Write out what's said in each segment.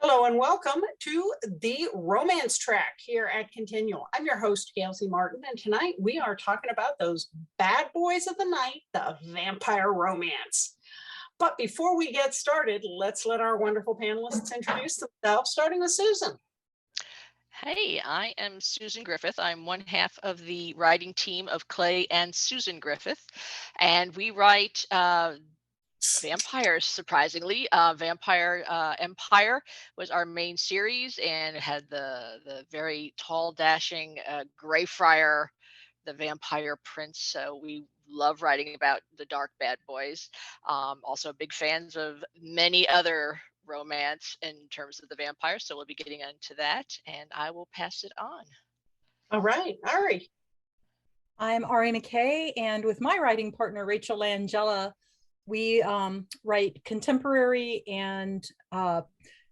Hello and welcome to the romance track here at Continual. I'm your host, Gail Martin, and tonight we are talking about those bad boys of the night, the vampire romance. But before we get started, let's let our wonderful panelists introduce themselves, starting with Susan. Hey, I am Susan Griffith. I'm one half of the writing team of Clay and Susan Griffith, and we write vampires, surprisingly. Vampire Empire was our main series, and it had the very tall, dashing Greyfriar, the vampire prince. So we love writing about the dark bad boys. Also big fans of many other romance in terms of the vampires. So we'll be getting into that, and I will pass it on. All right, Ari. I'm Ari McKay, and with my writing partner, Rachel Langella, we write contemporary and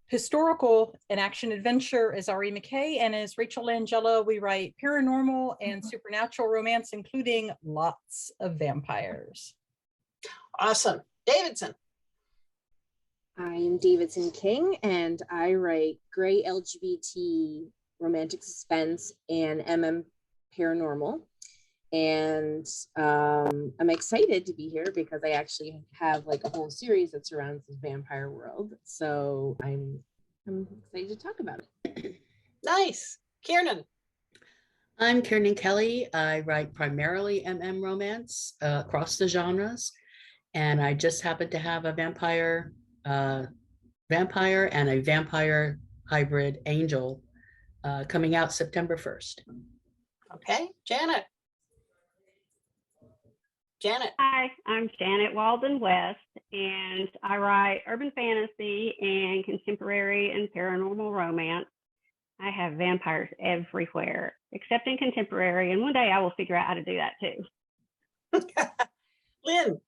historical and action adventure as Ari McKay, and as Rachel Langella, we write paranormal and supernatural romance, including lots of vampires. Awesome. Davidson. I am Davidson-King, and I write gray LGBT romantic suspense and paranormal. And I'm excited to be here because I actually have like a whole series that surrounds the vampire world. So I'm excited to talk about it. Nice. Kiernan. I'm Kiernan Kelly. I write primarily romance across the genres. And I just happen to have a vampire and a vampire hybrid angel coming out September 1st. Okay. Janet. Hi, I'm Janet Walden-West, and I write urban fantasy and contemporary and paranormal romance. I have vampires everywhere, except in contemporary, and one day I will figure out how to do that too. Lynn.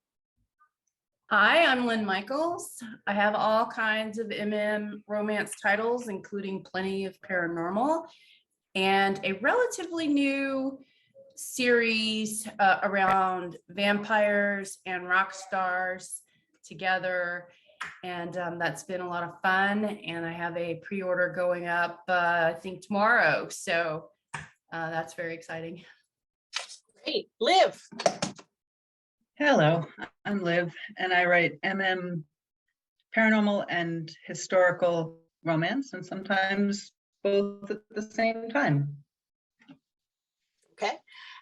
Hi, I'm Lynn Michaels. I have all kinds of romance titles, including plenty of paranormal, and a relatively new series around vampires and rock stars together, and that's been a lot of fun, and I have a pre-order going up I think tomorrow, so that's very exciting. Great. Liv. Hello, I'm Liv, and I write paranormal and historical romance, and sometimes both at the same time. Okay.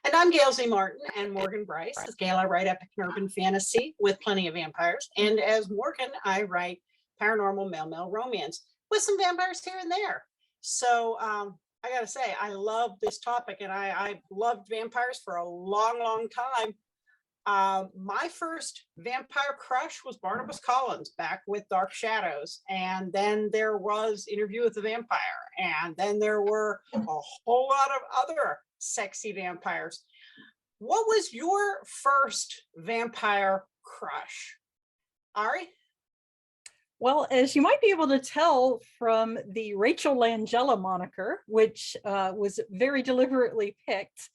And I'm Gail Martin, and Morgan Brice. As Gail, I write epic and urban fantasy with plenty of vampires. And as Morgan, I write paranormal male romance with some vampires here and there. So I got to say, I love this topic, and I loved vampires for a long, long time. My first vampire crush was Barnabas Collins back with Dark Shadows. And then there was Interview with the Vampire. And then there were a whole lot of other sexy vampires. What was your first vampire crush? Ari? Well, as you might be able to tell from the Rachel Langella moniker, which was very deliberately picked,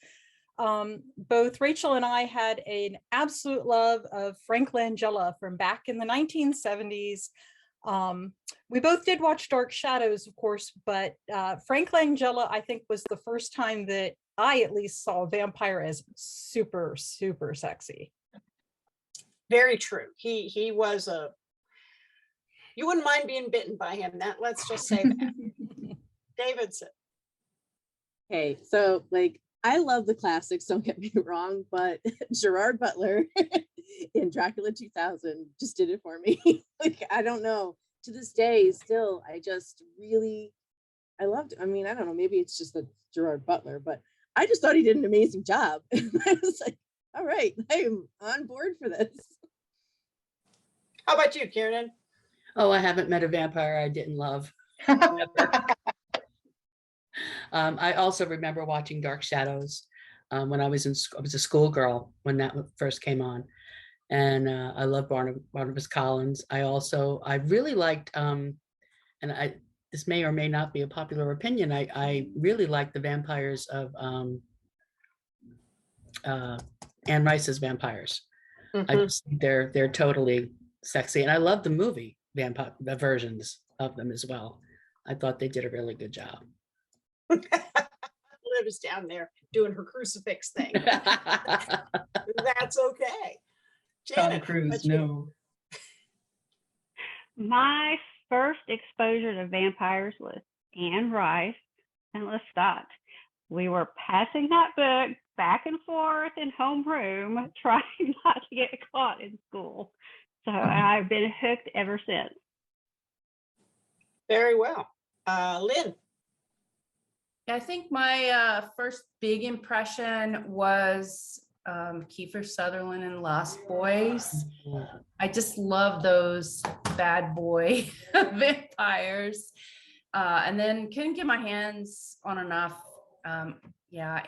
both Rachel and I had an absolute love of Frank Langella from back in the 1970s. We both did watch Dark Shadows, of course, but Frank Langella, I think, was the first time that I at least saw a vampire as super, super sexy. Very true. He was you wouldn't mind being bitten by him. Let's just say that. Davidson. Okay, so like I love the classics, don't get me wrong, but Gerard Butler in Dracula 2000 just did it for me. Like, I don't know, to this day, still, I loved it. I mean, I don't know, maybe it's just the Gerard Butler, but I just thought he did an amazing job. I was like, all right, I'm on board for this. How about you, Kiernan? Oh, I haven't met a vampire I didn't love. I also remember watching Dark Shadows when I was a schoolgirl when that first came on, and I love Barnabas Collins. I really liked, this may or may not be a popular opinion. I really liked the vampires of Anne Rice's vampires. I Mhm. just think they're totally sexy, and I love the movie vampire versions of them as well. I thought they did a really good job. Liv is down there doing her crucifix thing. That's okay. Tom Janet, Cruise, what's your- no. My first exposure to vampires was Anne Rice and Lestat. We were passing that book back and forth in homeroom, trying not to get caught in school. So I've been hooked ever since. Very well. Lynn. I think my first big impression was Kiefer Sutherland and Lost Boys. I just love those bad boy vampires. And then couldn't get my hands on enough. Yeah,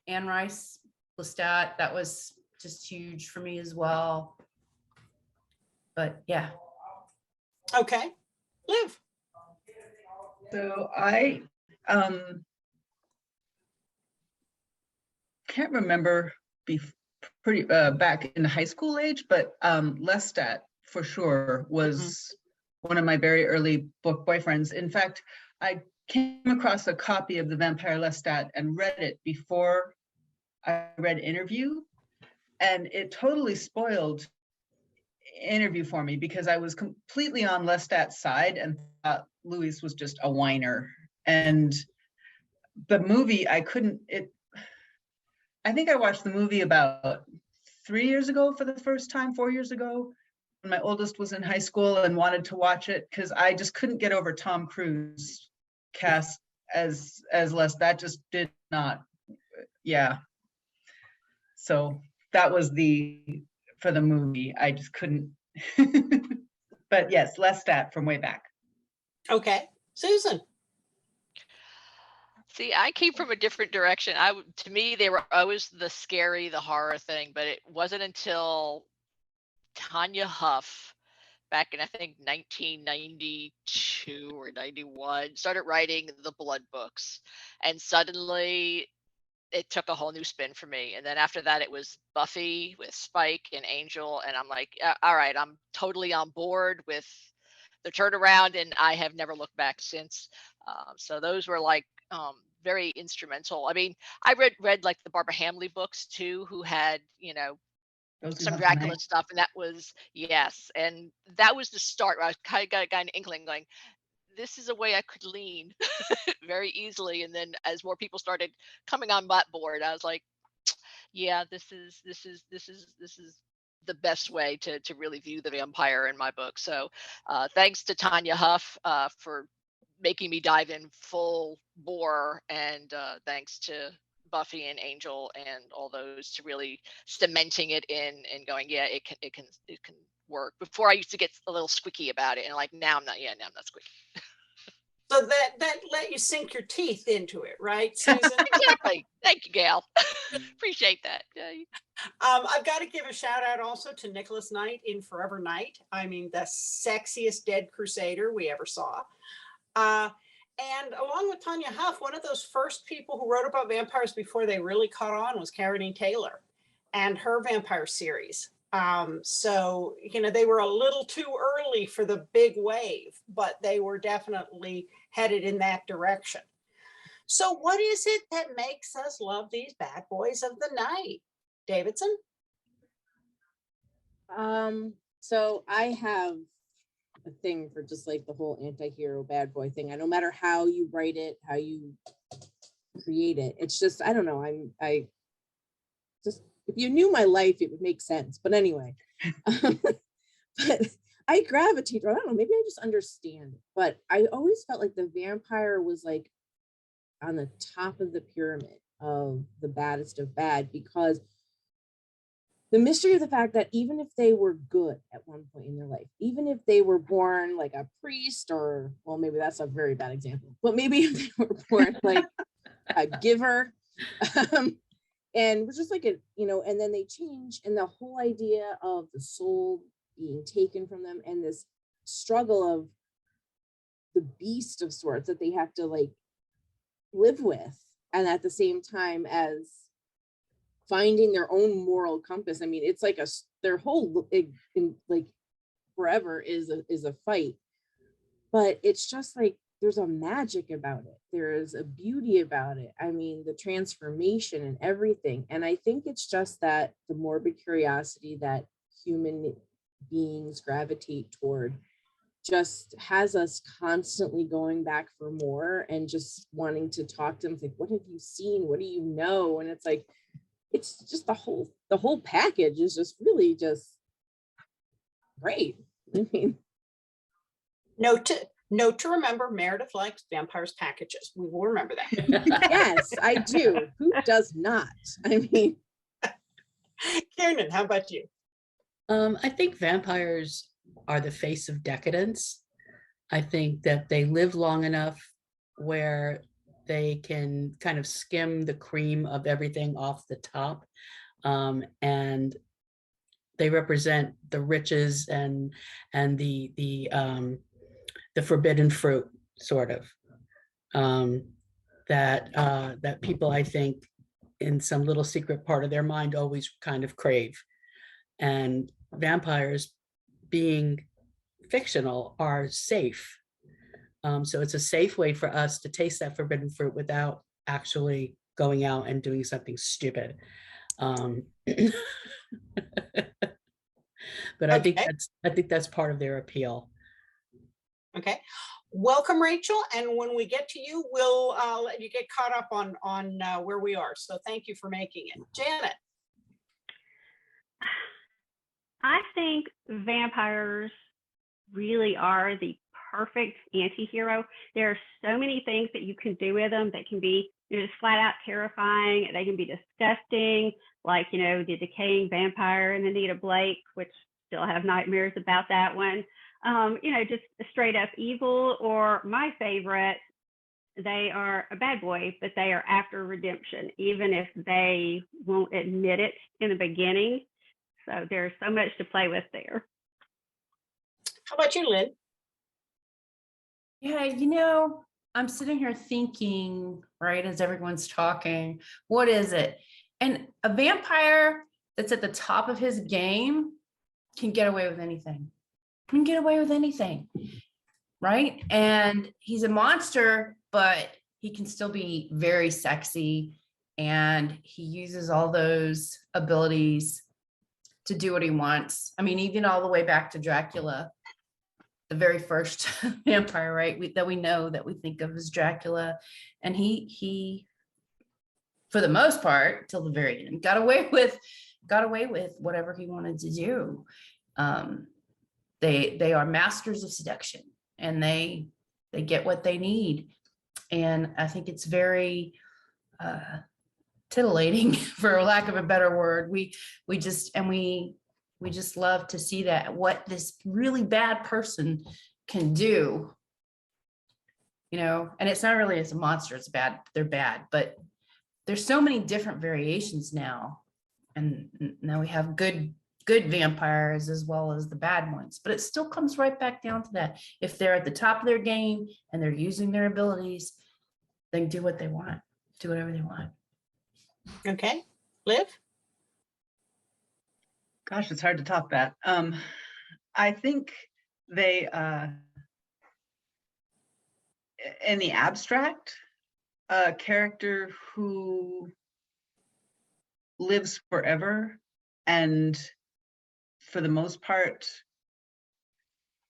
Anne Rice, Lestat, that was just huge for me as well. But yeah. Okay. Liv. So I can't remember pretty back in the high school age, but Lestat for sure was one of my very early book boyfriends. In fact, I came across a copy of The Vampire Lestat and read it before I read Interview, and it totally spoiled Interview for me because I was completely on Lestat's side and thought Louis was just a whiner. And the movie, I think I watched the movie about 3 years ago for the first time, 4 years ago, when my oldest was in high school and wanted to watch it because I just couldn't get over Tom Cruise cast as Les. That just did not, yeah. So that was for the movie. I just couldn't. But yes, Lestat from way back. Okay. Susan. See, I came from a different direction. To me, they were always the scary, the horror thing, but it wasn't until Tanya Huff back in, I think, 1992 or 91, started writing the Blood books. And suddenly it took a whole new spin for me. And then after that, it was Buffy with Spike and Angel. And I'm like, all right, I'm totally on board with the turnaround. And I have never looked back since. So those were like very instrumental. I mean, I read like the Barbara Hamley books too, who had, some Dracula stuff, and that was, yes, and that was the start where I kind of got an inkling going, this is a way I could lean very easily. And then as more people started coming on that board, I was like, yeah, this is the best way to really view the vampire in my book. So thanks to Tanya Huff for making me dive in full bore, and thanks to Buffy and Angel and all those to really cementing it in and going, yeah, it can work. Before I used to get a little squeaky about it, and like now I'm not squeaky. So that let you sink your teeth into it, right, Susan? Exactly. Thank you, Gail. Appreciate that. I've got to give a shout out also to Nicholas Knight in Forever Night. I mean, the sexiest dead crusader we ever saw. And along with Tanya Huff, one of those first people who wrote about vampires before they really caught on was Karen Taylor and her vampire series. So, they were a little too early for the big wave, but they were definitely headed in that direction. So what is it that makes us love these bad boys of the night? Davidson? So I have a thing for just like the whole anti-hero bad boy thing. No matter how you write it, how you create it, it's just, I don't know. I just, if you knew my life, it would make sense. But anyway, but I gravitate, I don't know, maybe I just understand. But I always felt like the vampire was like on the top of the pyramid of the baddest of bad, because the mystery of the fact that even if they were good at one point in their life, even if they were born like a priest, or, well, maybe that's a very bad example, but maybe if they were born like a giver, and was just like and then they change, and the whole idea of the soul being taken from them, and this struggle of the beast of sorts that they have to like live with, and at the same time as finding their own moral compass. I mean, it's like their whole like forever is a fight, but it's just like there's a magic about it. There is a beauty about it. I mean, the transformation and everything. And I think it's just that the morbid curiosity that human beings gravitate toward just has us constantly going back for more and just wanting to talk to them. It's like, what have you seen? What do you know? And it's like, it's just the whole package is just really just great. I mean, Note to remember, Meredith likes vampires packages. We will remember that. yes, I do. Who does not? I mean, Kiernan, how about you? I think vampires are the face of decadence. I think that they live long enough where they can kind of skim the cream of everything off the top, and they represent the riches and the forbidden fruit, sort of, that people, I think, in some little secret part of their mind always kind of crave. And vampires, being fictional, are safe. So it's a safe way for us to taste that forbidden fruit without actually going out and doing something stupid. But I think that's part of their appeal. Okay. Welcome, Rachel. And when we get to you, we'll let you get caught up on where we are. So thank you for making it. Janet. I think vampires really are the perfect anti-hero. There are so many things that you can do with them that can be just flat out terrifying. They can be disgusting, like, the decaying vampire in Anita Blake, which still have nightmares about that one. Just straight up evil, or my favorite, they are a bad boy, but they are after redemption, even if they won't admit it in the beginning. So there's so much to play with there. How about you, Lynn? Yeah, I'm sitting here thinking, right, as everyone's talking, what is it? And a vampire that's at the top of his game can get away with anything. Right? And he's a monster, but he can still be very sexy, and he uses all those abilities to do what he wants. I mean, even all the way back to Dracula, the very first vampire, right? That we know, that we think of as Dracula. And he, for the most part, till the very end, got away with whatever he wanted to do. They are masters of seduction, and they get what they need. And I think it's very titillating, for lack of a better word. We just love to see that, what this really bad person can do, and it's not really as a monster, it's bad, they're bad, but there's so many different variations now. And now we have good vampires as well as the bad ones, but it still comes right back down to that. If they're at the top of their game and they're using their abilities, then do what they want, do whatever they want. Okay. Liv? Gosh, it's hard to top that. I think they, in the abstract, a character who lives forever and for the most part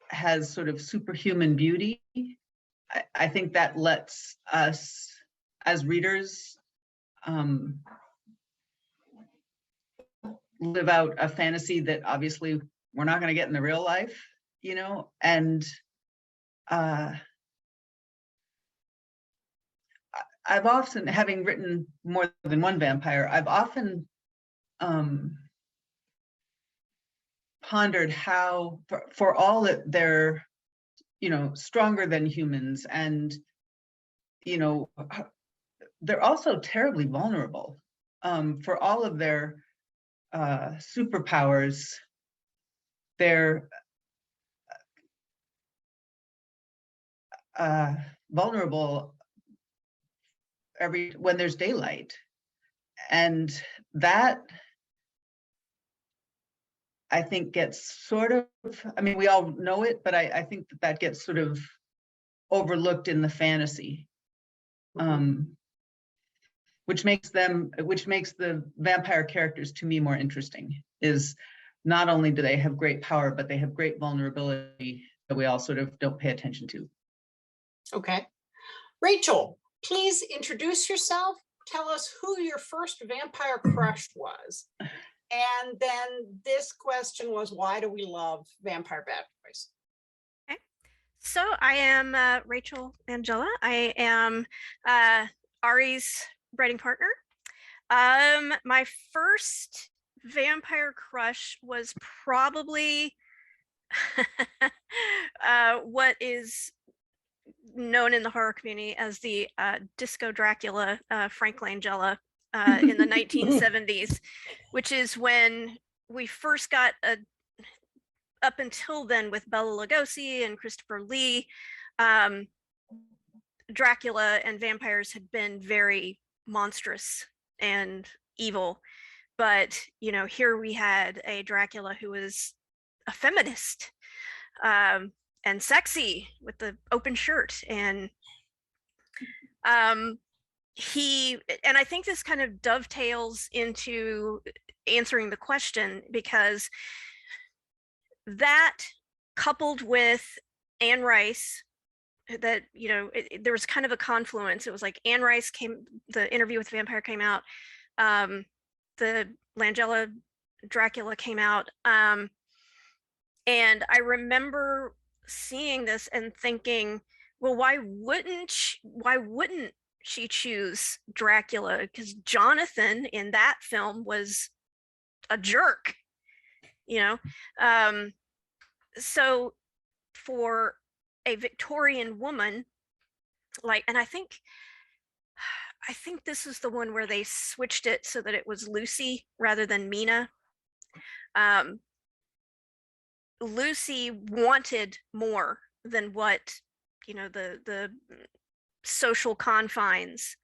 has sort of superhuman beauty. I think that lets us as readers live out a fantasy that obviously we're not going to get in the real life, and I've often, having written more than one vampire, I've often pondered how, for all that they're, stronger than humans, and, they're also terribly vulnerable. For all of their superpowers, they're vulnerable when there's daylight. And that, I think, gets sort of, I mean, we all know it, but I think that gets sort of overlooked in the fantasy. Which makes the vampire characters to me more interesting, is not only do they have great power, but they have great vulnerability that we all sort of don't pay attention to. Okay. Rachel, please introduce yourself. Tell us who your first vampire crush was. And then this question was, why do we love vampire bad boys? Okay. So I am Rachel Angela. I am Ari's writing partner. My first vampire crush was probably what is known in the horror community as the Disco Dracula, Frank Langella, in the 1970s, which is when we first got up until then with Bela Lugosi and Christopher Lee, Dracula and vampires had been very monstrous and evil. But, you know, here we had a Dracula who was a feminist, and sexy with the open shirt. And and I think this kind of dovetails into answering the question, because that, coupled with Anne Rice, that, you know, there was kind of a confluence. It was like Anne Rice the Interview with the Vampire came out, the Langella Dracula came out, and I remember seeing this and thinking, well, why wouldn't she choose Dracula? Because Jonathan in that film was a jerk, you know. So for a Victorian woman, like, and I think this is the one where they switched it so that it was Lucy rather than Mina. Lucy wanted more than what, you know, the social confines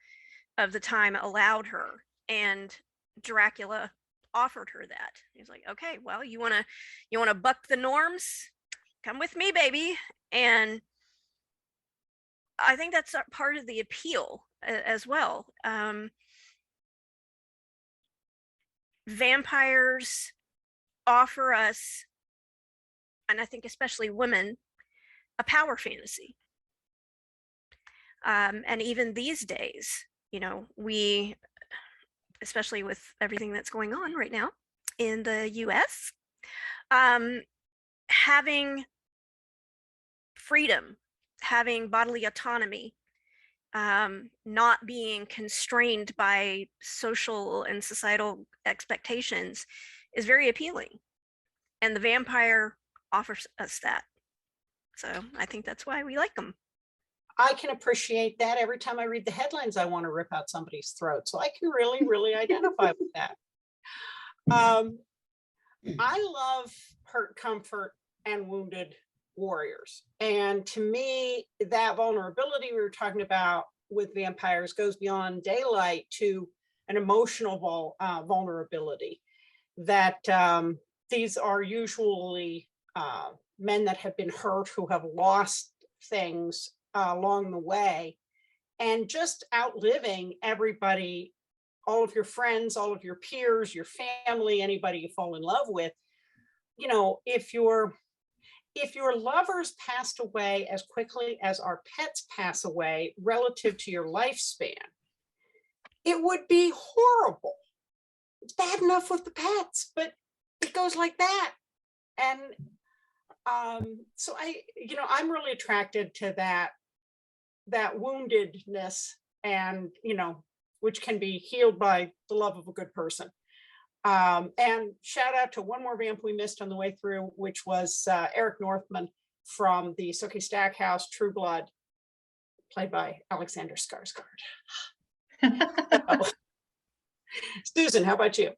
of the time allowed her, and Dracula offered her that. He's like, okay, well, you want to buck the norms? Come with me, baby. And I think that's part of the appeal as well. Vampires offer us, and I think especially women, a power fantasy. And even these days, you know, we, especially with everything that's going on right now in the US, having freedom, having bodily autonomy, not being constrained by social and societal expectations is very appealing. And the vampire offers us that. So I think that's why we like them. I can appreciate that. Every time I read the headlines, I want to rip out somebody's throat. So I can really, really identify with that. I love hurt, comfort, and wounded warriors. And to me, that vulnerability we were talking about with vampires goes beyond daylight to an emotional vulnerability, that these are usually men that have been hurt, who have lost things along the way, and just outliving everybody, all of your friends, all of your peers, your family, anybody you fall in love with. You know, if your lovers passed away as quickly as our pets pass away relative to your lifespan, it would be horrible. It's bad enough with the pets, but it goes like that. And so I'm really attracted to that woundedness, and, you know, which can be healed by the love of a good person. And shout out to one more vamp we missed on the way through, which was Eric Northman from the Sookie Stackhouse True Blood, played by Alexander Skarsgård. Susan, how about you?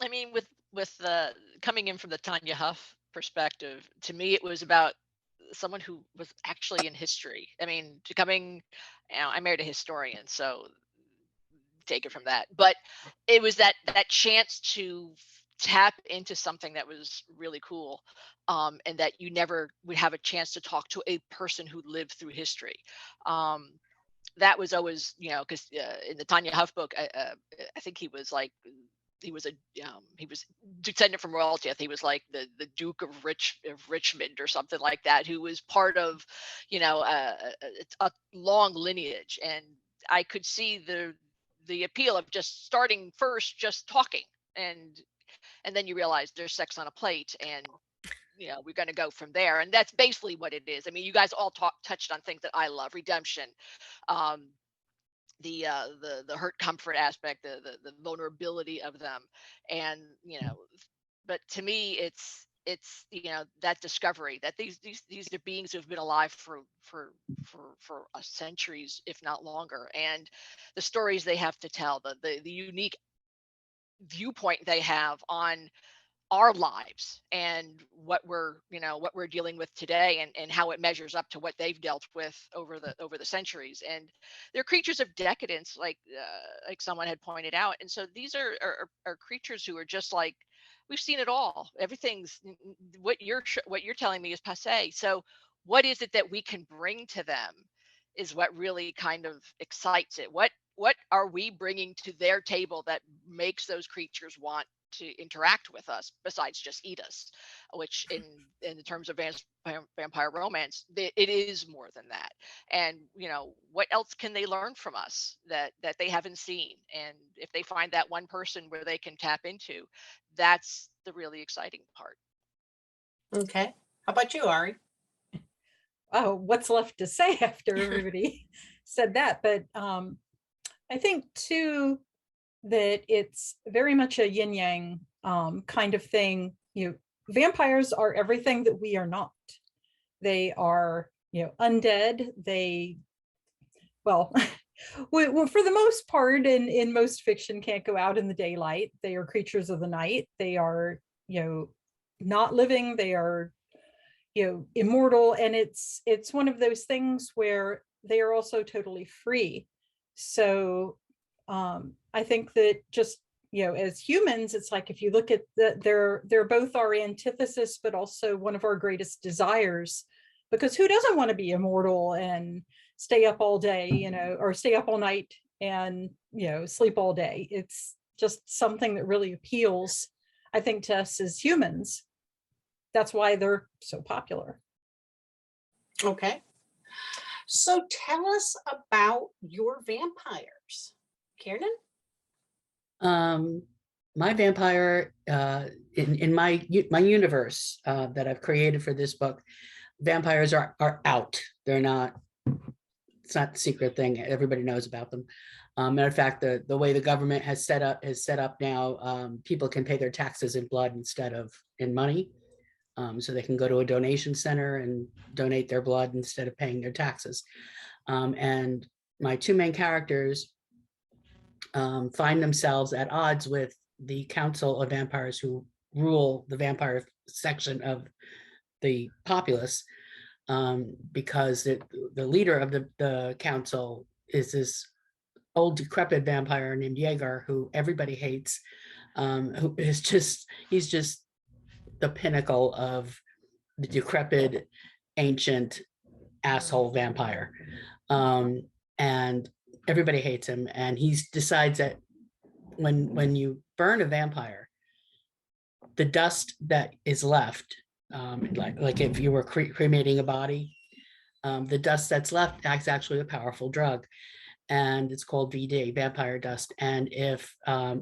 I mean, with the coming in from the Tanya Huff perspective, to me, it was about someone who was actually in history. I mean, I married a historian, so take it from that. But it was that chance to tap into something that was really cool, and that you never would have a chance to talk to a person who lived through history. That was always, because in the Tanya Huff book, I think he was like, he was descendant from royalty. I think he was like the Duke of Richmond or something like that, who was part of, a long lineage. And I could see the appeal of just starting first, just talking, and then you realize there's sex on a plate, and we're going to go from there. And that's basically what it is. I mean, you guys all touched on things that I love: redemption, the hurt comfort aspect, the vulnerability of them, and but to me, it's that discovery that these are beings who have been alive for centuries, if not longer, and the stories they have to tell, the unique viewpoint they have on our lives and what we're dealing with today, and how it measures up to what they've dealt with over the centuries. And they're creatures of decadence, like someone had pointed out. And so these are creatures who are just like, we've seen it all. Everything's what you're telling me is passé. So what is it that we can bring to them is what really kind of excites it. What are we bringing to their table that makes those creatures want to interact with us besides just eat us, which in the terms of vampire romance, it is more than that. And what else can they learn from us that they haven't seen? And if they find that one person where they can tap into, that's the really exciting part. Okay, how about you, Ari? Oh, what's left to say after everybody said that? But I think too that it's very much a yin yang kind of thing. Vampires are everything that we are not. They are, undead. Well, for the most part, in most fiction, can't go out in the daylight. They are creatures of the night. They are, not living. They are, immortal. And it's one of those things where they are also totally free. So I think that just, as humans, it's like, if you look at they're both our antithesis, but also one of our greatest desires, because who doesn't want to be immortal and stay up all day, or stay up all night and, sleep all day? It's just something that really appeals, I think, to us as humans. That's why they're so popular. Okay. So tell us about your vampires, Kiernan. My vampire in my universe that I've created for this book, vampires are out. They're not. It's not the secret thing. Everybody knows about them. Matter of fact, the way the government has set up now, people can pay their taxes in blood instead of in money. So they can go to a donation center and donate their blood instead of paying their taxes. And my two main characters find themselves at odds with the Council of Vampires who rule the vampire section of the populace, because the leader of the council is this old decrepit vampire named Jaeger, who everybody hates, who is he's just the pinnacle of the decrepit, ancient asshole vampire. And everybody hates him. And he decides that when you burn a vampire, the dust that is left, like if you were cremating a body, the dust that's left acts actually a powerful drug. And it's called VD, vampire dust. And if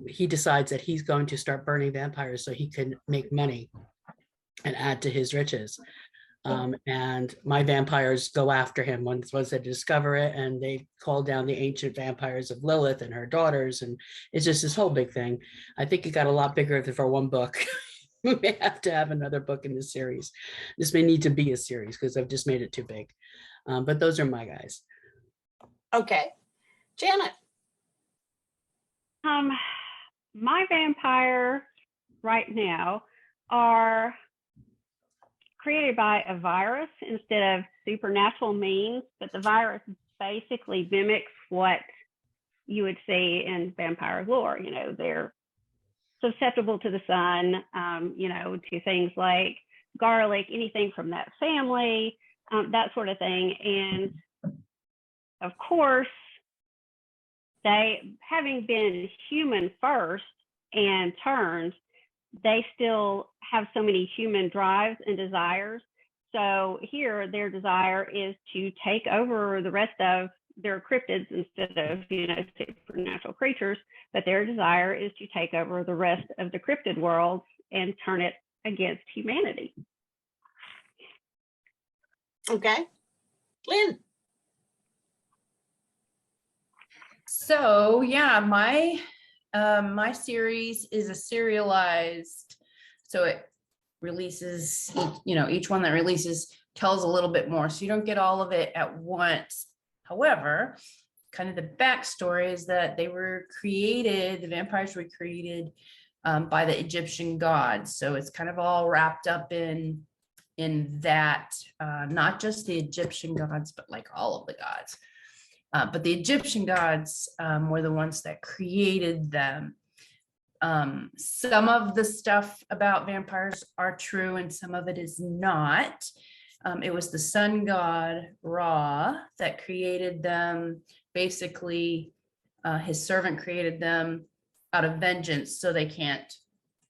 he decides that he's going to start burning vampires so he can make money and add to his riches. And my vampires go after him once they discover it, and they call down the ancient vampires of Lilith and her daughters. And it's just this whole big thing. I think it got a lot bigger for one book. We may have to have another book in this series. This may need to be a series because I've just made it too big. But those are my guys. Okay. Janet. My vampire right now are created by a virus instead of supernatural means, but the virus basically mimics what you would see in vampire lore. You know, they're susceptible to the sun, you know, to things like garlic, anything from that family, that sort of thing. And of course, they, having been human first and turned, they still have so many human drives and desires. So here, their desire is to take over the rest of their cryptids instead of, you know, supernatural creatures, but their desire is to take over the rest of the cryptid world and turn it against humanity. Okay. Lynn. So yeah, my my series is a serialized, so it releases, you know, each one that releases tells a little bit more, so you don't get all of it at once. However, kind of the backstory is that they were created, the vampires were created by the Egyptian gods, so it's kind of all wrapped up in that, not just the Egyptian gods, but like all of the gods. But the Egyptian gods were the ones that created them. Some of the stuff about vampires are true and some of it is not. It was the sun god Ra that created them. Basically, his servant created them out of vengeance so they can't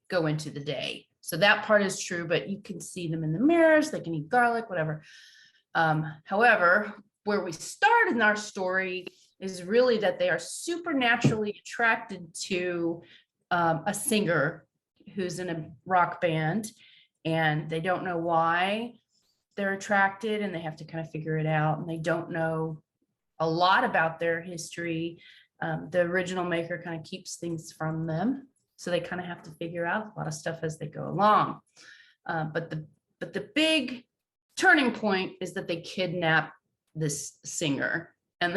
go into the day. So that part is true, but you can see them in the mirrors, they can eat garlic, whatever. However, where we start in our story is really that they are supernaturally attracted to a singer who's in a rock band, and they don't know why they're attracted, and they have to kind of figure it out, and they don't know a lot about their history. The original maker kind of keeps things from them, so they kind of have to figure out a lot of stuff as they go along. But the big turning point is that they kidnap this singer, and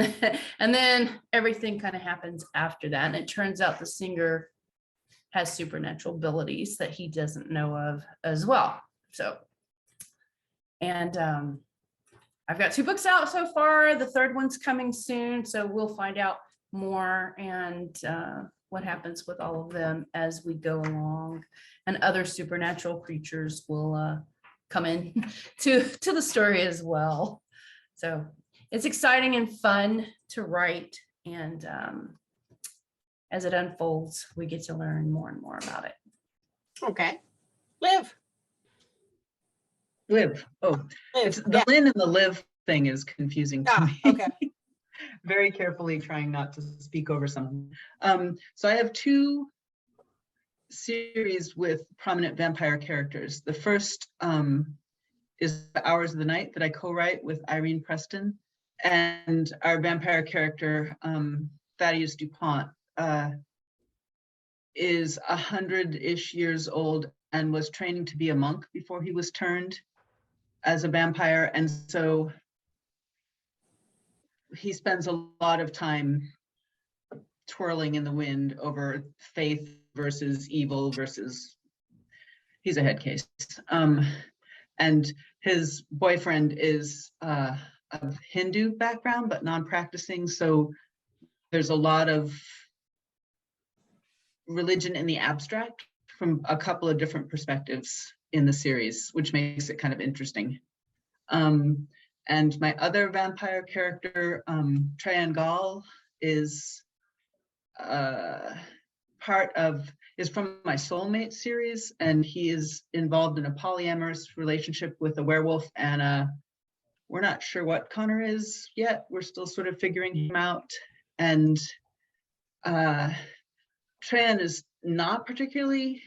then everything kind of happens after that, and it turns out the singer has supernatural abilities that he doesn't know of as well. So, and I've got 2 books out so far. The 3rd one's coming soon, so we'll find out more and what happens with all of them as we go along, and other supernatural creatures will come in to the story as well. So it's exciting and fun to write, and as it unfolds, we get to learn more and more about it. Okay. Liv. Liv. Oh, Liv. it's the Lynn and the Liv thing is confusing to me. Okay. Very carefully trying not to speak over something. So I have 2 series with prominent vampire characters. The first is The Hours of the Night that I co-write with Irene Preston, and our vampire character, Thaddeus DuPont, is 100-ish years old and was training to be a monk before he was turned as a vampire. And so he spends a lot of time twirling in the wind over faith versus evil versus, he's a head case. And his boyfriend is of Hindu background, but non-practicing. So there's a lot of religion in the abstract from a couple of different perspectives in the series, which makes it kind of interesting. And my other vampire character, Trayan Gall, is is from my Soulmate series, and he is involved in a polyamorous relationship with a werewolf, and we're not sure what Connor is yet. We're still sort of figuring him out. And Trayan is not particularly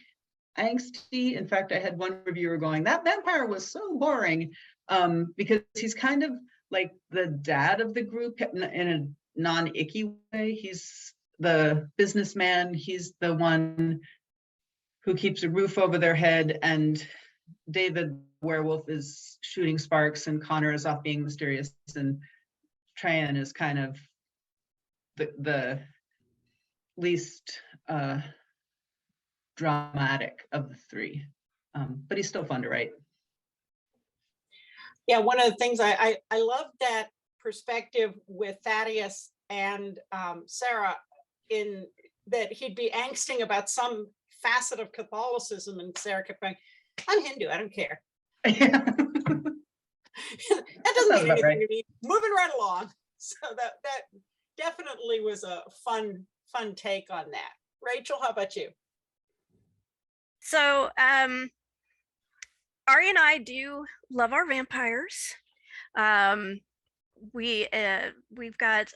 angsty. In fact, I had one reviewer going, that vampire was so boring, because he's kind of like the dad of the group in a non-icky way. He's the businessman. He's the one who keeps a roof over their head, and David werewolf is shooting sparks, and Connor is off being mysterious, and Trayan is kind of the least dramatic of the 3, but he's still fun to write. Yeah, one of the things I love that perspective with Thaddeus and Sarah, in that he'd be angsting about some facet of Catholicism, and Sarah kept going, "I'm Hindu, I don't care." That doesn't mean anything to me. Moving right along. So that definitely was a fun take on that. Rachel, how about you? So Ari and I do love our vampires. We've got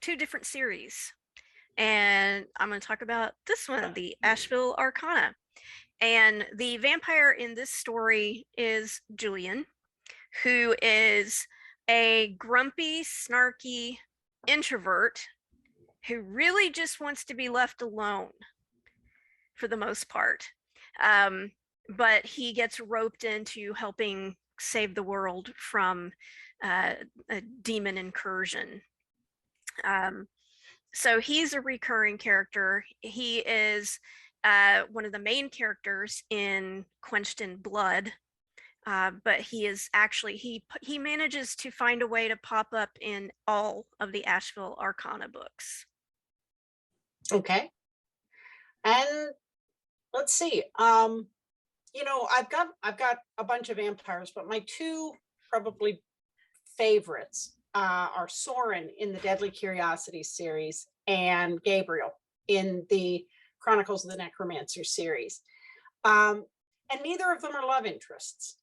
2 different series, and I'm going to talk about this one, the Asheville Arcana. And the vampire in this story is Julian, who is a grumpy, snarky introvert who really just wants to be left alone for the most part. But he gets roped into helping save the world from a demon incursion. So he's a recurring character. He is one of the main characters in Quenched in Blood, but he is actually, he manages to find a way to pop up in all of the Asheville Arcana books. Okay. And let's see. You know, I've got a bunch of vampires, but my 2 probably favorites are Soren in the Deadly Curiosities series and Gabriel in the Chronicles of the Necromancer series. And neither of them are love interests.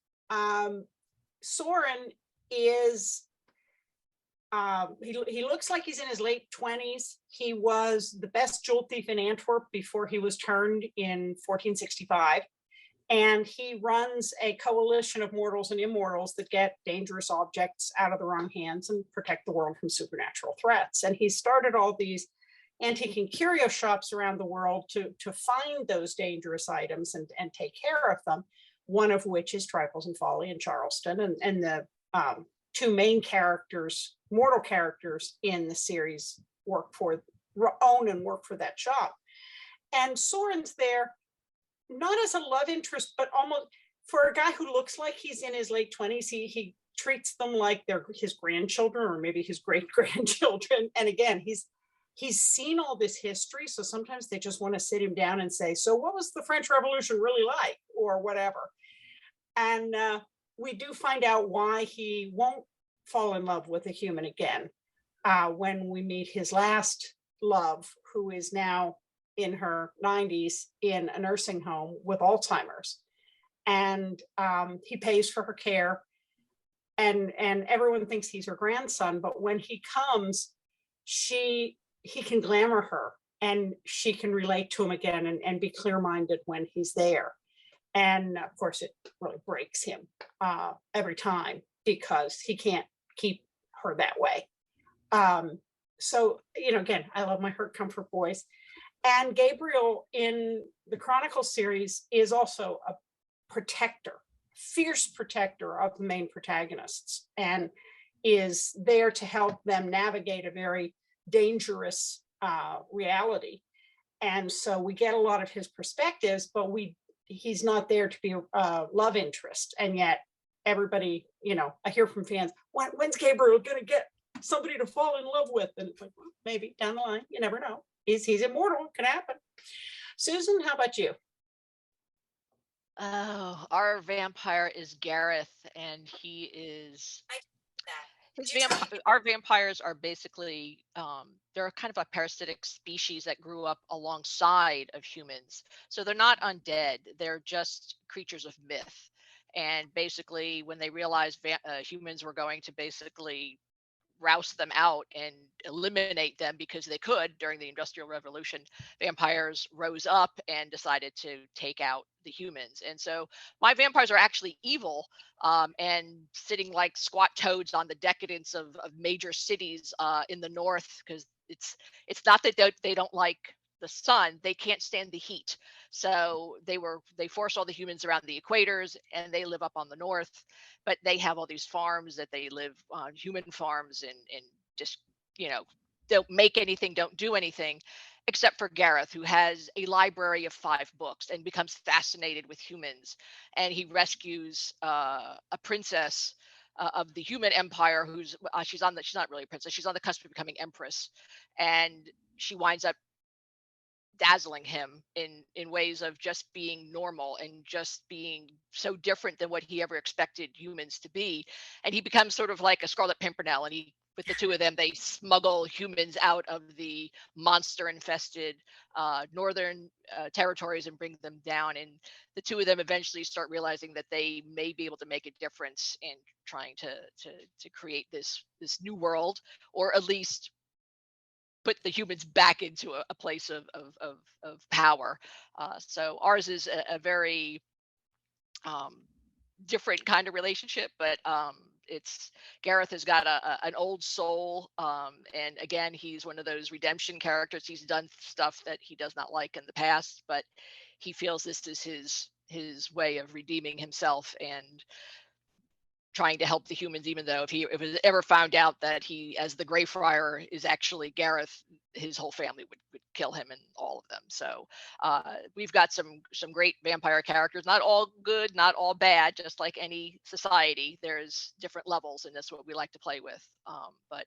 Soren is, he looks like he's in his late 20s. He was the best jewel thief in Antwerp before he was turned in 1465. And he runs a coalition of mortals and immortals that get dangerous objects out of the wrong hands and protect the world from supernatural threats. And he started all these antique and curio shops around the world to find those dangerous items and take care of them, one of which is Trifles and Folly in Charleston. And the 2 main characters, mortal characters in the series, own and work for that shop. And Soren's there, not as a love interest, but almost for a guy who looks like he's in his late 20s, he treats them like they're his grandchildren or maybe his great grandchildren. And again, he's seen all this history. So sometimes they just want to sit him down and say, "So what was the French Revolution really like?" or whatever. And we do find out why he won't fall in love with a human again when we meet his last love, who is now in her 90s in a nursing home with Alzheimer's. And he pays for her care, and everyone thinks he's her grandson. But when he comes, he can glamour her, and she can relate to him again and be clear-minded when he's there. And of course, it really breaks him every time because he can't keep her that way. So, you know, again, I love my Hurt Comfort Boys. And Gabriel in the Chronicle series is also a protector, fierce protector of the main protagonists, and is there to help them navigate a very dangerous reality. And so we get a lot of his perspectives, but he's not there to be a love interest. And yet everybody, you know, I hear from fans, when's Gabriel going to get somebody to fall in love with? And it's like, well, maybe down the line, you never know. He's immortal, it can happen. Susan, how about you? Oh, our vampire is Gareth, and he is our vampires are basically they're kind of a parasitic species that grew up alongside of humans. So they're not undead, they're just creatures of myth. And basically when they realized humans were going to basically rouse them out and eliminate them because they could during the Industrial Revolution, vampires rose up and decided to take out the humans. And so my vampires are actually evil and sitting like squat toads on the decadence of major cities in the north, because it's not that they don't like the sun, they can't stand the heat. So they force all the humans around the equators, and they live up on the north, but they have all these farms that they live on, human farms, and just, you know, don't make anything, don't do anything, except for Gareth, who has a library of 5 books and becomes fascinated with humans. And he rescues a princess of the human empire, who's she's not really a princess, she's on the cusp of becoming empress, and she winds up dazzling him in ways of just being normal and just being so different than what he ever expected humans to be. And he becomes sort of like a Scarlet Pimpernel, and with the two of them, they smuggle humans out of the monster infested northern territories and bring them down. And the two of them eventually start realizing that they may be able to make a difference in trying to create this new world, or at least put the humans back into a place of power. So ours is a very different kind of relationship, but it's Gareth has got an old soul, and again, he's one of those redemption characters. He's done stuff that he does not like in the past, but he feels this is his way of redeeming himself and trying to help the humans, even though if it was ever found out that he, as the Greyfriar, is actually Gareth, his whole family would kill him and all of them. So we've got some great vampire characters, not all good, not all bad, just like any society. There's different levels, and that's what we like to play with. But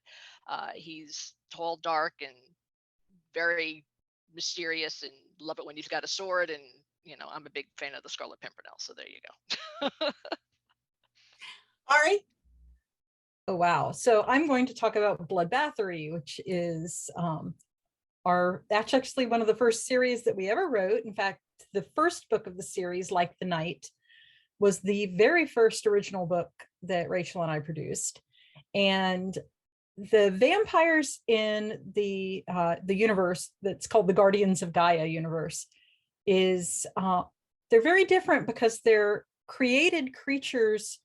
he's tall, dark, and very mysterious, and love it when he's got a sword. And, I'm a big fan of the Scarlet Pimpernel. So there you go. Ari? Oh, wow. So I'm going to talk about Blood Bathory, which is that's actually one of the first series that we ever wrote. In fact, the first book of the series, Like the Night, was the very first original book that Rachel and I produced. And the vampires in the universe that's called the Guardians of Gaia universe is they're very different because they're created creatures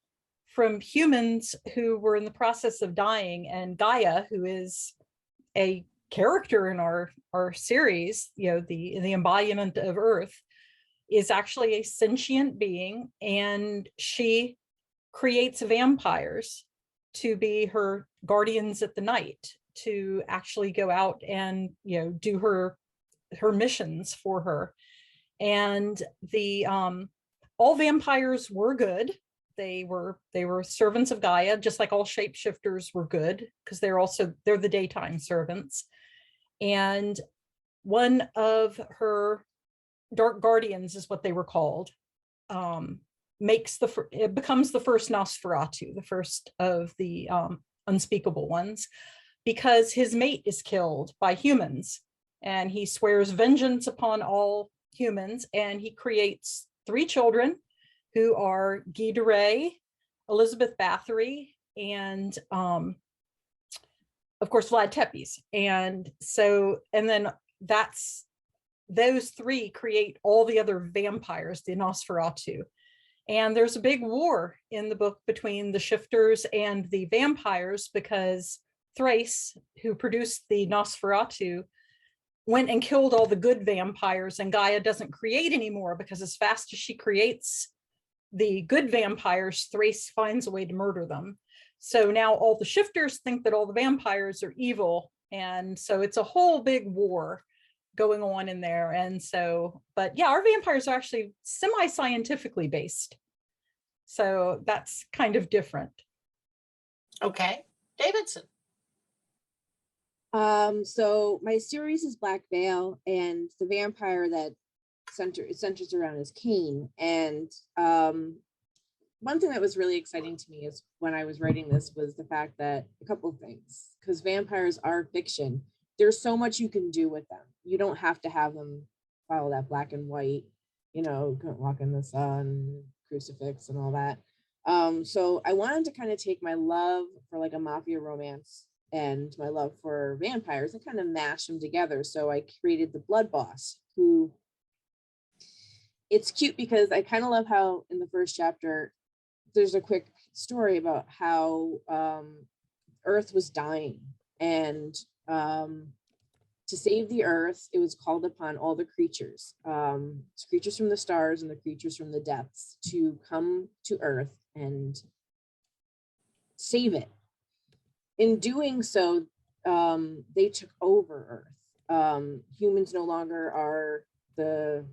from humans who were in the process of dying, and Gaia, who is a character in our series, the embodiment of Earth, is actually a sentient being, and she creates vampires to be her guardians at the night, to actually go out and do her missions for her. And the all vampires were good. They were servants of Gaia, just like all shapeshifters were good, because they're the daytime servants. And one of her dark guardians, is what they were called, it becomes the first Nosferatu, the first of the unspeakable ones, because his mate is killed by humans, and he swears vengeance upon all humans, and he creates 3 children, who are Guy de Rais, Elizabeth Bathory, and of course Vlad Tepes. And then those 3 create all the other vampires, the Nosferatu. And there's a big war in the book between the shifters and the vampires, because Thrace, who produced the Nosferatu, went and killed all the good vampires, and Gaia doesn't create anymore, because as fast as she creates the good vampires, Thrace finds a way to murder them. So now all the shifters think that all the vampires are evil. And so it's a whole big war going on in there. And so, but yeah, our vampires are actually semi-scientifically based. So that's kind of different. Okay. Davidson. So my series is Black Veil, and the vampire that centers around is Cain. And one thing that was really exciting to me is when I was writing this was the fact that a couple of things, because vampires are fiction. There's so much you can do with them. You don't have to have them follow that black and white, walk in the sun, crucifix and all that. So I wanted to kind of take my love for like a mafia romance and my love for vampires and kind of mash them together. So I created the Blood Boss, who, it's cute because I kind of love how in the first chapter, there's a quick story about how Earth was dying, and to save the Earth, it was called upon all the creatures, creatures from the stars and the creatures from the depths, to come to Earth and save it. In doing so, they took over Earth. Humans no longer are the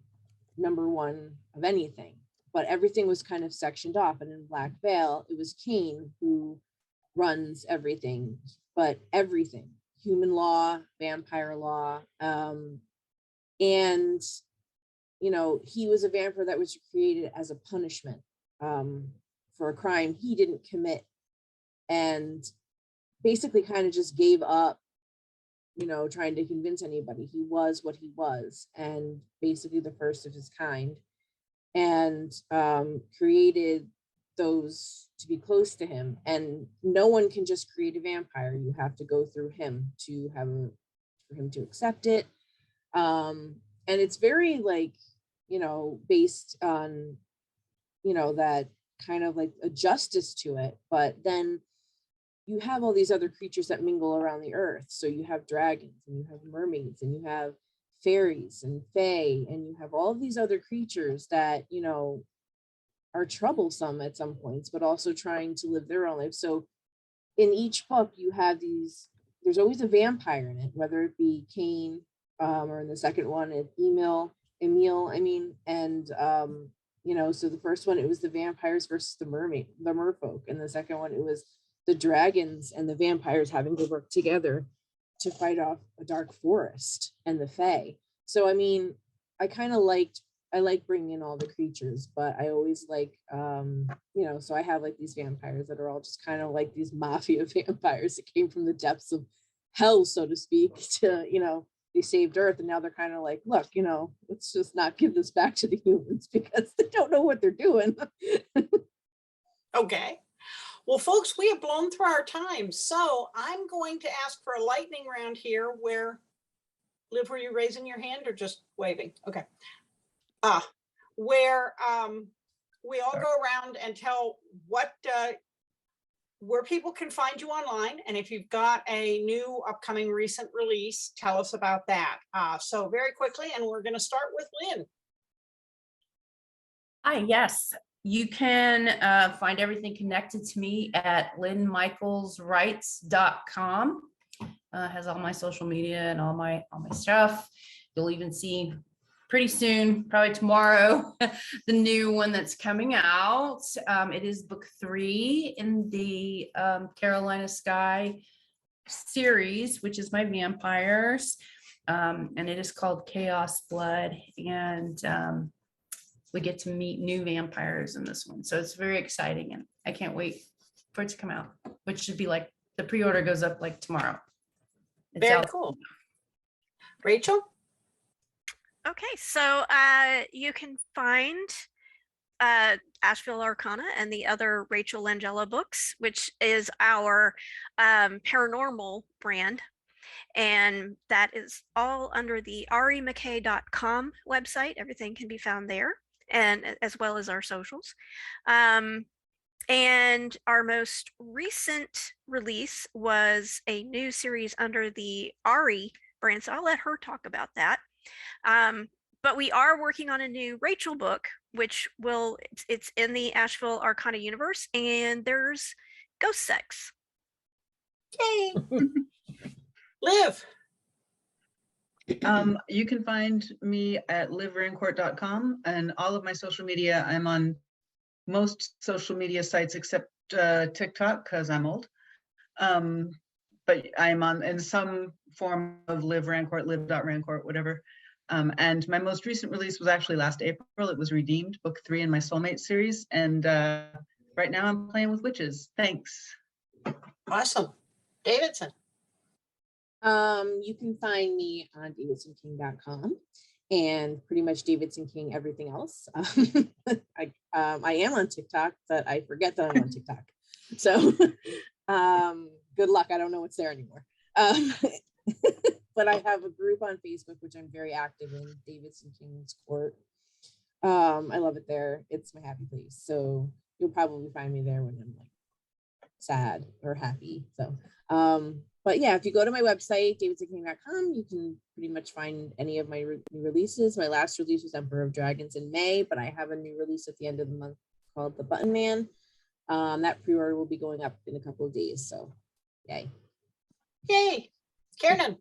number one of anything, but everything was kind of sectioned off. And in Black Veil, it was Kane who runs everything, but everything, human law, vampire law. And, you know, he was a vampire that was created as a punishment for a crime he didn't commit, and basically kind of just gave up, you know, trying to convince anybody. He was what he was, and basically the first of his kind, and created those to be close to him. And no one can just create a vampire. You have to go through him to have for him to accept it. And it's very like, you know, based on, you know, that kind of like a justice to it. But then you have all these other creatures that mingle around the earth. So you have dragons, and you have mermaids, and you have fairies and fae, and you have all of these other creatures that, you know, are troublesome at some points, but also trying to live their own life. So in each book, you have these, there's always a vampire in it, whether it be Kane, or in the second one, Emil, and you know, so the first one, it was the vampires versus the merfolk, and the second one, it was the dragons and the vampires having to work together to fight off a dark forest and the fae. So I mean, I like bringing in all the creatures, but I always like, you know, so I have like these vampires that are all just kind of like these mafia vampires that came from the depths of hell, so to speak, to, you know, they saved Earth, and now they're kind of like, look, you know, let's just not give this back to the humans because they don't know what they're doing. Okay. Well, folks, we have blown through our time. So I'm going to ask for a lightning round here where, Liv, were you raising your hand or just waving? Okay. Where we all go around and tell where people can find you online. And if you've got a new upcoming recent release, tell us about that. So very quickly, and we're going to start with Lynn. Hi, yes. You can find everything connected to me at lynnmichaelswrites.com. Has all my social media and all my stuff. You'll even see pretty soon, probably tomorrow, the new one that's coming out. It is book 3 in the Carolina Sky series, which is my vampires. And it is called Chaos Blood. And we get to meet new vampires in this one. So it's very exciting, and I can't wait for it to come out, which should be like, the pre-order goes up like tomorrow. It's Very out. cool. Rachel? Okay, so you can find Asheville Arcana and the other Rachel Langella books, which is our paranormal brand. And that is all under the remckay.com website. Everything can be found there, and as well as our socials. And our most recent release was a new series under the Ari brand. So I'll let her talk about that. But we are working on a new Rachel book, which it's in the Asheville Arcana universe, and there's ghost sex. Yay. Liv. You can find me at livrancourt.com, and all of my social media. I'm on most social media sites except TikTok because I'm old. But I'm on in some form of Liv Rancourt, liv.rancourt, whatever. And my most recent release was actually last April. It was Redeemed, book 3 in my Soulmate series. And right now I'm playing with witches. Thanks. Awesome. Davidson. You can find me on Davidson-King.com and pretty much Davidson-King everything else. I am on TikTok, but I forget that I'm on TikTok. So good luck. I don't know what's there anymore. But I have a group on Facebook, which I'm very active in, Davidson-King's Court. I love it there. It's my happy place. So you'll probably find me there when I'm like sad or happy. So, but yeah, if you go to my website, davidsonking.com, you can pretty much find any of my new releases. My last release was Emperor of Dragons in May, but I have a new release at the end of the month called The Button Man. That pre-order will be going up in a couple of days. So yay. Yay. Kiernan.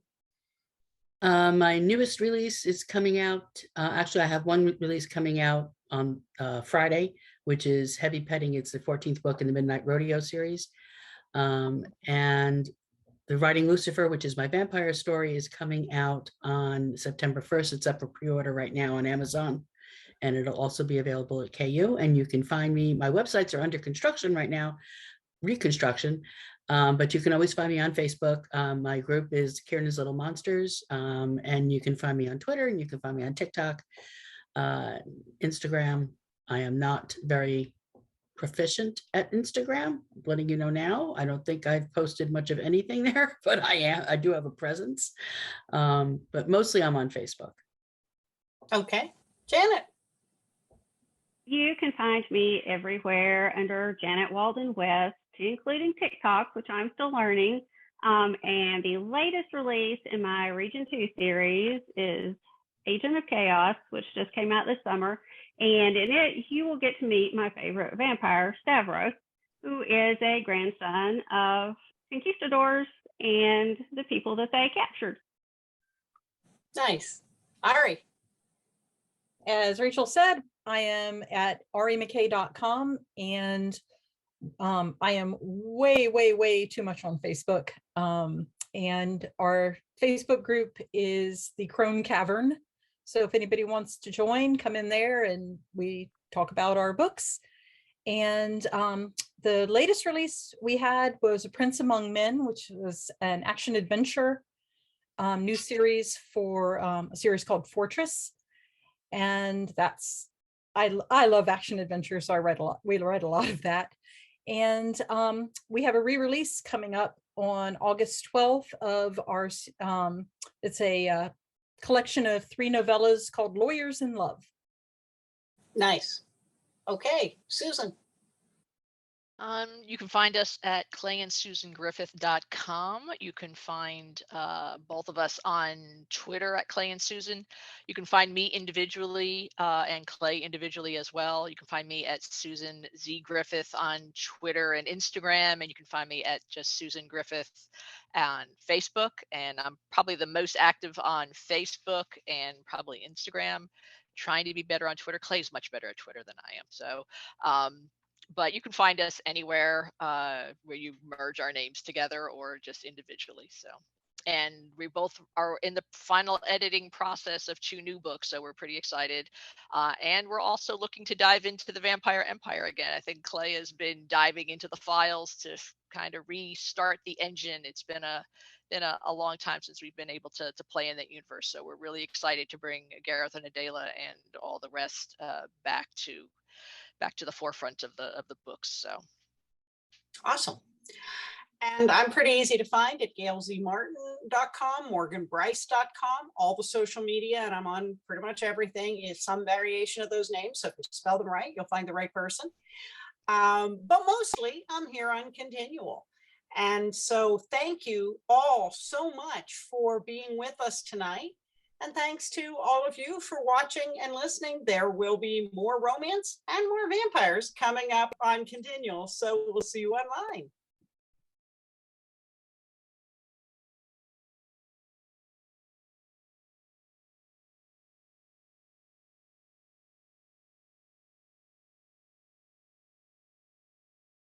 My newest release is coming out. Actually, I have one release coming out on Friday, which is Heavy Petting. It's the 14th book in the Midnight Rodeo series. And The Writing Lucifer, which is my vampire story, is coming out on September 1st. It's up for pre-order right now on Amazon. And it'll also be available at KU. And you can find me, my websites are under construction right now, reconstruction. But you can always find me on Facebook. My group is Kiernan's Little Monsters. And you can find me on Twitter, and you can find me on TikTok, Instagram. I am not very proficient at Instagram. I'm letting you know now. I don't think I've posted much of anything there, but I do have a presence. But mostly I'm on Facebook. Okay. Janet. You can find me everywhere under Janet Walden-West, including TikTok, which I'm still learning. And the latest release in my Region 2 series is Agent of Chaos, which just came out this summer. And in it, you will get to meet my favorite vampire, Stavros, who is a grandson of conquistadors and the people that they captured. Nice. Ari. As Rachel said, I am at remckay.com, and I am way too much on Facebook. And our Facebook group is the Crone Cavern. So if anybody wants to join, come in there and we talk about our books. And the latest release we had was A Prince Among Men, which was an action adventure new series for a series called Fortress. And that's, I love action adventure, so we read a lot of that. And we have a re-release coming up on August 12th of our, it's a collection of 3 novellas called Lawyers in Love. Nice. Okay, Susan. You can find us at clayandsusangriffith.com. You can find both of us on Twitter at Clay and Susan. You can find me individually and Clay individually as well. You can find me at Susan Z Griffith on Twitter and Instagram, and you can find me at just Susan Griffith on Facebook. And I'm probably the most active on Facebook and probably Instagram. Trying to be better on Twitter. Clay's much better at Twitter than I am. So but you can find us anywhere where you merge our names together or just individually. So, and we both are in the final editing process of 2 new books, so we're pretty excited. And we're also looking to dive into the Vampire Empire again. I think Clay has been diving into the files to kind of restart the engine. It's been a long time since we've been able to play in that universe. So we're really excited to bring Gareth and Adela and all the rest back to the forefront of the books. So Awesome. And I'm pretty easy to find at gailzmartin.com, morganbrice.com, all the social media, and I'm on pretty much everything is some variation of those names. So if you spell them right, you'll find the right person. But mostly I'm here on Continual. And so thank you all so much for being with us tonight. And thanks to all of you for watching and listening. There will be more romance and more vampires coming up on Continual. So we'll see you online.